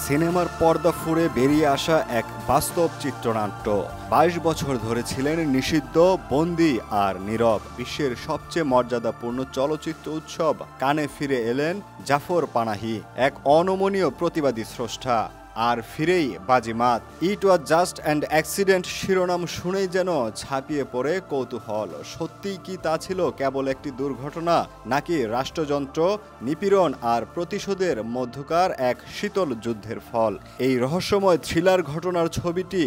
সিনেমার পর্দা ফুঁড়ে বেরিয়ে আসা এক বাস্তব চিত্রনাট্য। ২২ বছর ধরে ছিলেন নিষিদ্ধ, বন্দী আর নীরব। বিশ্বের সবচেয়ে মর্যাদাপূর্ণ চলচ্চিত্র উৎসব কানে ফিরে এলেন জাফর পানাহি, এক অনমনীয় প্রতিবাদী স্রষ্টা। আর ফিরেই বাজিমাত। ইট ওয়াজ জাস্ট অ্যান্ড অ্যাক্সিডেন্ট শিরোনাম শুনেই যেন ঝাঁপিয়ে পড়ে কৌতূহল। সত্যিই কি তা ছিল কেবল একটি দুর্ঘটনা, নাকি রাষ্ট্রযন্ত্র, নিপীড়ন আর প্রতিশোধের মধ্যকার এক শীতল যুদ্ধের ফল? এই রহস্যময় থ্রিলার ঘটনার ছবিটি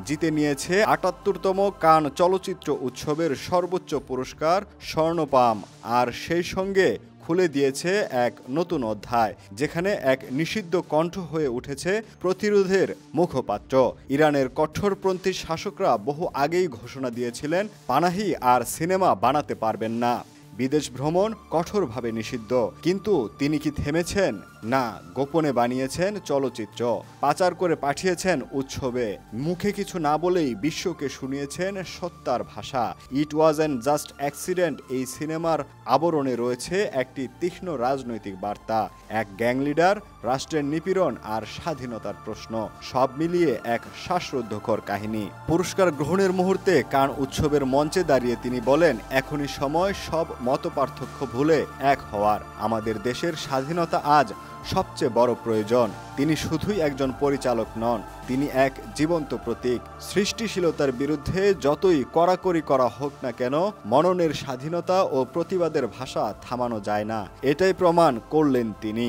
জিতে নিয়েছে ৭৮তম কান চলচ্চিত্র উৎসবের সর্বোচ্চ পুরস্কার স্বর্ণপাম, আর সেই সঙ্গে খুলে দিয়েছে এক নতুন অধ্যায়, যেখানে এক নিষিদ্ধ কণ্ঠ হয়ে উঠেছে প্রতিরোধের মুখপাত্র। ইরানের কঠোরপন্থী শাসকরা বহু আগেই ঘোষণা দিয়েছিলেন পানাহি আর সিনেমা বানাতে পারবেন না, বিদেশ ভ্রমণ কঠোরভাবে নিষিদ্ধ। কিন্তু তিনি কি থেমেছেন? না, গোপনে বানিয়েছেন চলচ্চিত্র, পাচার করে পাঠিয়েছেন উৎসবে, মুখে কিছু না বলেই বিশ্বকে শুনিয়েছেন সত্যার ভাষা। ইট ওয়াজ অ্যান জাস্ট অ্যাক্সিডেন্ট এই সিনেমার আবরণে রয়েছে একটি তীক্ষ্ণ রাজনৈতিক বার্তা, এক গ্যাং লিডার, রাষ্ট্রের নিপীড়ন আর স্বাধীনতার প্রশ্ন, সব মিলিয়ে এক শ্বাসরুদ্ধকর কাহিনী। পুরস্কার গ্রহণের মুহূর্তে কান উৎসবের মঞ্চে দাঁড়িয়ে তিনি বলেন, এখনই সময় সব মতপার্থক্য ভুলে এক হওয়ার। আমাদের দেশের স্বাধীনতা আজ সবচেয়ে বড় প্রয়োজন। তিনি শুধুই একজন পরিচালক নন, তিনি এক জীবন্ত প্রতীক। সৃষ্টিশীলতার বিরুদ্ধে যতই কড়াকড়ি করা হোক না কেন, মননের স্বাধীনতা ও প্রতিবাদের ভাষা থামানো যায় না, এটাই প্রমাণ করলেন তিনি।